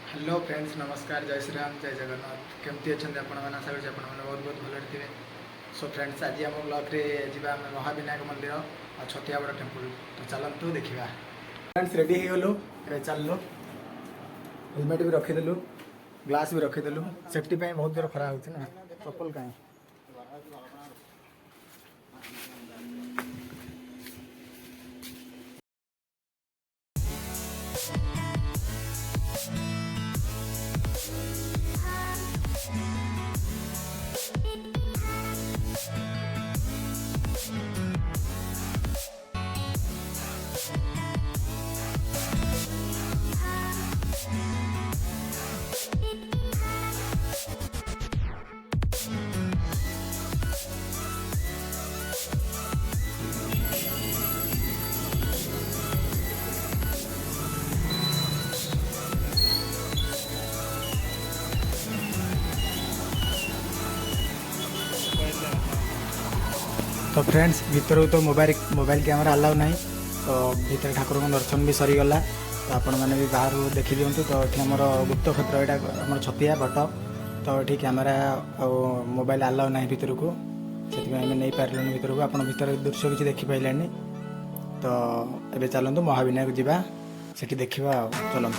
Hello friends, नमस्कार, जय श्री राम, जय जगन्नाथ। केमती अच्छा आपण मैंने आशा करूँ आपण बहुत बहुत भल थे। सो फ्रेंड्स, आज आम ब्लॉग जा महाविनायक मंदिर और छतियाबड़ टेम्पल। तो चलतु देखा। फ्रेंड्स रेडी हो गलु, चलु। हेलमेट भी रखीदेलु, ग्लास भी रखीदेलु। सेफ्टी बहुत जोर खरा होना चप्पल कहीं। तो फ्रेंड्स भीतर तो मोबाइल कैमेरा अलाउ नहीं। तो भीतर ठाकुर को दर्शन भी सरीगला। तो आपण मैंने भी बाहर देखी दिंतु। तो ये आमर गुप्त क्षेत्र यहाँ आम छतिया बट। तो ये कैमेरा और मोबाइल अलाउ नहीं भीतर को, से नहीं पार्लु भीतर को। आप भीतर दृश्य किसी देखिपारे। तो ये चलतु महाविनायक जावा, से देखा। चलतु।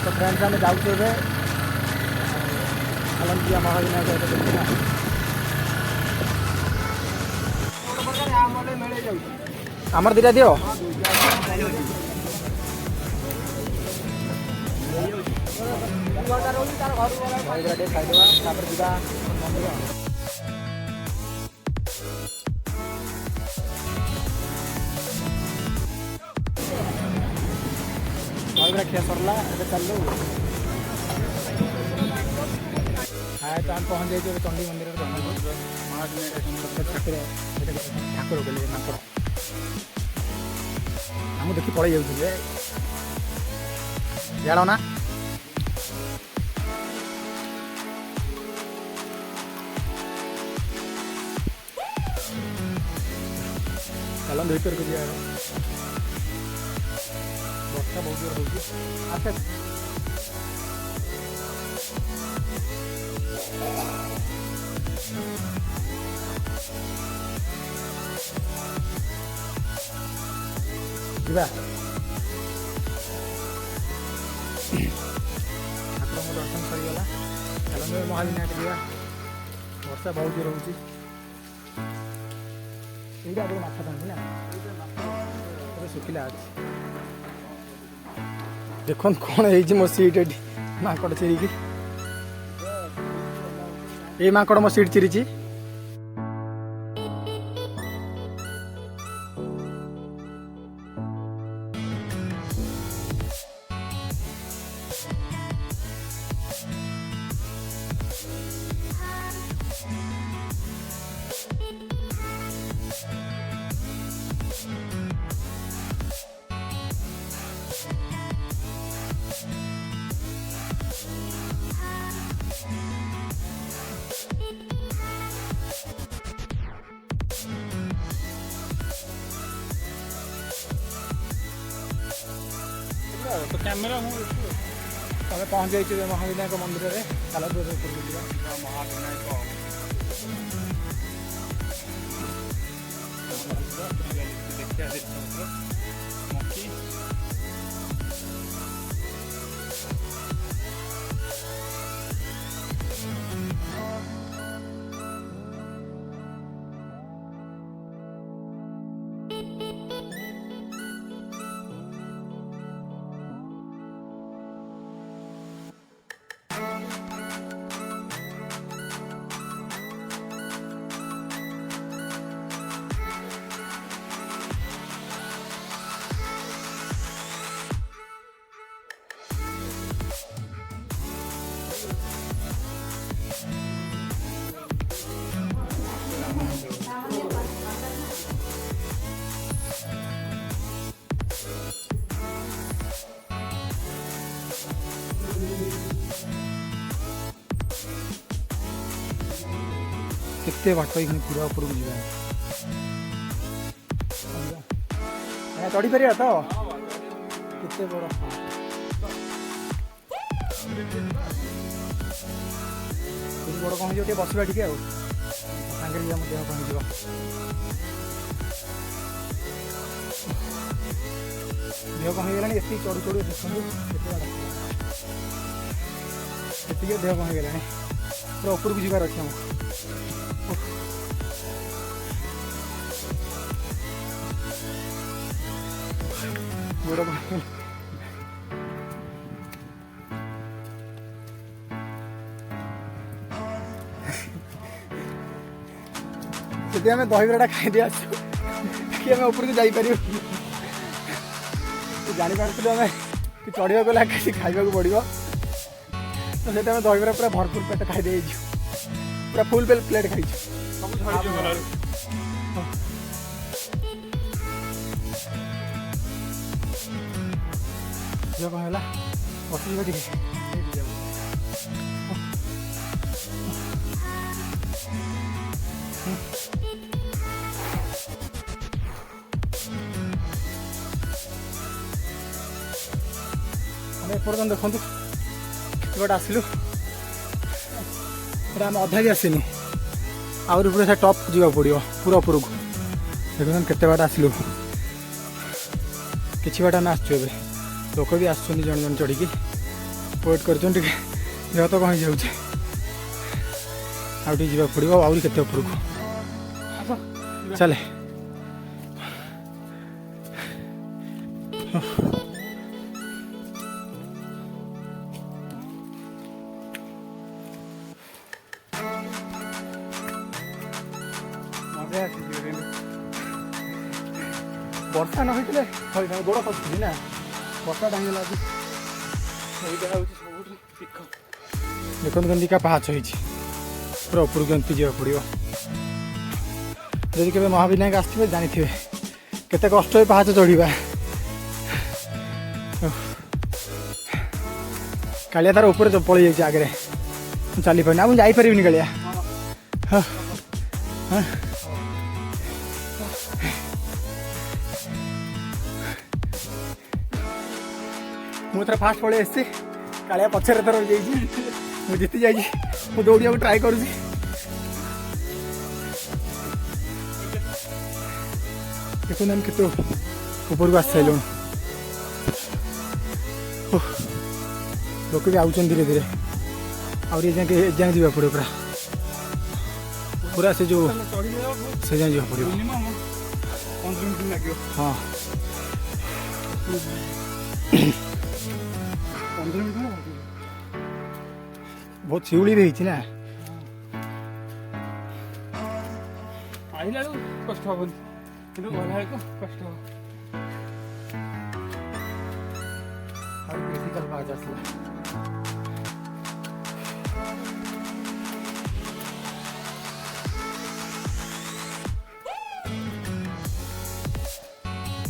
तो फ्रेंड्स आम जाऊँ चलतु महाविनायक देखा। आमर दीटा दियो। खिया सरला चलू। हाँ तो आम पहुँच जाइए चंडी मंदिर ठाकुर कहले माकड़ आम देखी पड़े जाऊे जाड़ ना। चलो भीतर को जा। वर्षा बहुत जोर हो। जा ठाकुर दर्शन सरीगला। चलो महाविनायक जा। वर्षा बहुत जोर हो। ये माछ था ना सुखिला अच्छे। देख कौन है मो सीट ये माकड़ चिरिकी। ये माकड़ मो सीट चिरी। तो कैमेरा तमें पहुँच जाइए महाविनायक मंदिर में। चलो महाविनायक केते बाट पूरा ऊपर को जाए चढ़ी पार तो केते बड़। गोड़ कम हो बसवा टे सागे भी आम देह कम हो देह कम होगा ये चढ़ू चढ़ू देखते ये देह कम होगा पूरा ऊपर को जीवार अच्छे आमको गोड़ से आम दहीबरा खाई आस कि आम ऊपर को जापर जापार आम कि चढ़ा गला खाइबा पड़ो तो से दहीबरा पूरा भरपूर पेट खाई पूरा फुल प्लेट खाई कौन है बस एपर्तन देखु गोटे आसलु आम अधा भी आसनु आउरी पूरा टप जा पड़ो पूरा ऊपर को देखुन केते बाट आसलु कि बाट आम आसचु लोक भी आस जन जन चढ़ी वेट कर देह तो कहीं जाऊे आउटे जा पड़ो आउरी केते ऊपर को चले वर्षा न होते गोड़ खसुची ना वर्षा डांगला देखते केमिका पाहाच हो पूरा ऊपर को एमती जावा पड़ो जदि के महाविनायक आसवे जानी केते कष्ट पाहाच चढ़ा कालिया तार ऊपर पलि जाए आगे चली पारे मुझे जापरि कालिया हाँ हाँ मुझे फास्ट पड़े आसी कालिया पचर थर मुझे जीति जा दौड़ा ट्राए कर देखो केत ऊपर को आस सारे लोक भी आउन धीरे धीरे आगे जाए जा पड़ो पूरा पूरा से जो से जाए जा पड़ो हाँ 15 मिनट बहुत शिवली भी ना आइला कष्ट हम कि गला कष्ट क्रिटिकल बाज आसला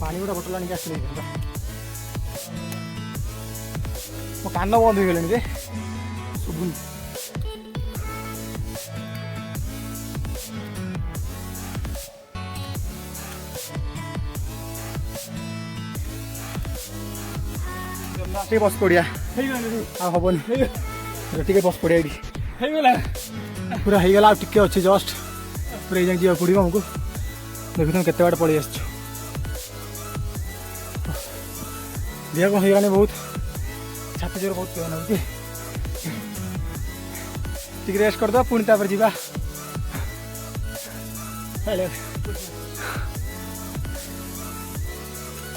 पानी गोटे बोतल आनिक आस मो कान बंद हो गले शुभुन बस पड़िया हेन टे बस पड़िया ये पूरा हो गला टे अच्छे जस्ट पूरा ये जा पड़ो आमको देखुन केते बाट पलि आस देह कौन होगा बहुत छाती जोर बहुत पेन हो रेस्ट करदे पुणी तापर जीवा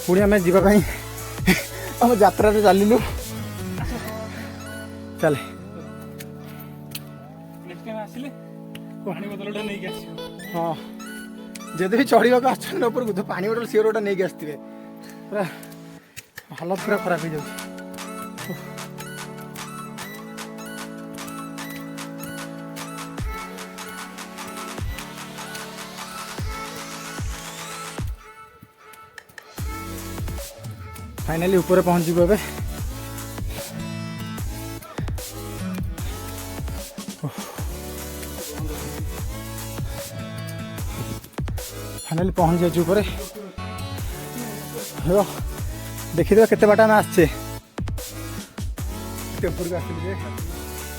पुणी आम जावाई आम यात्रा चलू चले हाँ जदि भी चढ़ा आसपर तो पानी बोतल सीओर गोटे नहीं आसवे पूरा हालत पूरा खराब हो जाए फाइनाली ऊपर पहुंच ए फाइनाली पहुंच जाए ऊपर देखिए केते बाट आम आसचे टेम्पुरକୁ ଆସିଥିଲି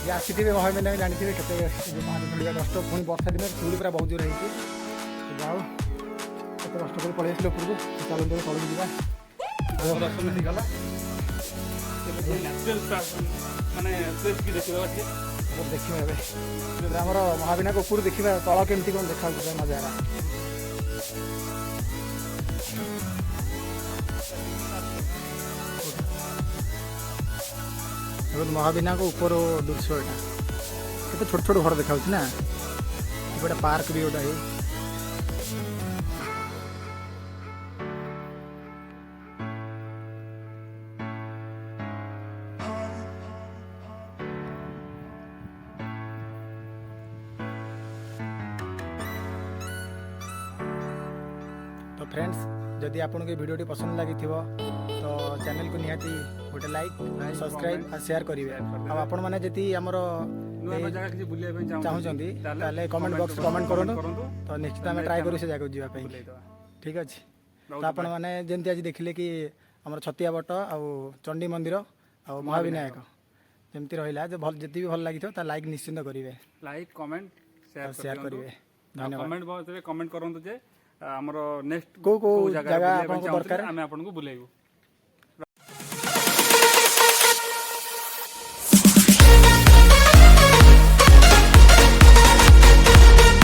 ଯେ ଆସିଥିବେ ମହାବିନାୟକ ଜାଣିଥିବେ କେତେ ପାହାଡ଼ ଚଢ଼ିବା କଷ୍ଟ ପୁଣି ବର୍ଷା ଦିନରେ ଚୁଳି ପୁରା ବହୁତ ଜୋର ହେଇଛି ଯାଉ କେତେ କଷ୍ଟ କରି ପଳେଇ ଆସିଲେ ଉପରକୁ ଚାଲନ୍ତୁ ତଳକୁ ଯିବା ଦର୍ଶନ ହେଇଗଲା ମାନେ ଦେଖିବା ଏବେ ଆମର ମହାବିନାୟକ ଉପରୁ ଦେଖିବା ତଳ କେମିତି କ'ଣ ଦେଖାଯାଉଛି ନଜାରା ମହାବିନାୟକ ଉପର ଦୃଶ୍ୟ ଏଇଟା କେତେ ଛୋଟ ଛୋଟ ଘର ଦେଖାଯାଉଛି ନା ଗୋଟେ ପାର୍କ ବି ଗୋଟେ तो फ्रेंड्स जदि आपको ये वीडियो पसंद लगी तो चैनल को निहाती गोटे लाइक सब्सक्राइब और शेयर करेंगे आपण मैंने जी आमर चाहते कमेंट बॉक्स कमेंट करूँ तो निश्चित आम ट्राए करूँ से जगह जावाई ठीक अच्छे तो आपण मैंने जमी आज देखिले कि आम छतिया बट आ चंडी मंदिर आ महाविनायक जमती रहा जो जी भी भल लगी लाइक निश्चिंत करेंगे लाइक कमेंट शेयर करेंगे धन्यवाद कमेंट बॉक्स में कमेंट करूँ जे आमर नेक्स्ट को जगह आपको दरकार आम आपको बुलेबू।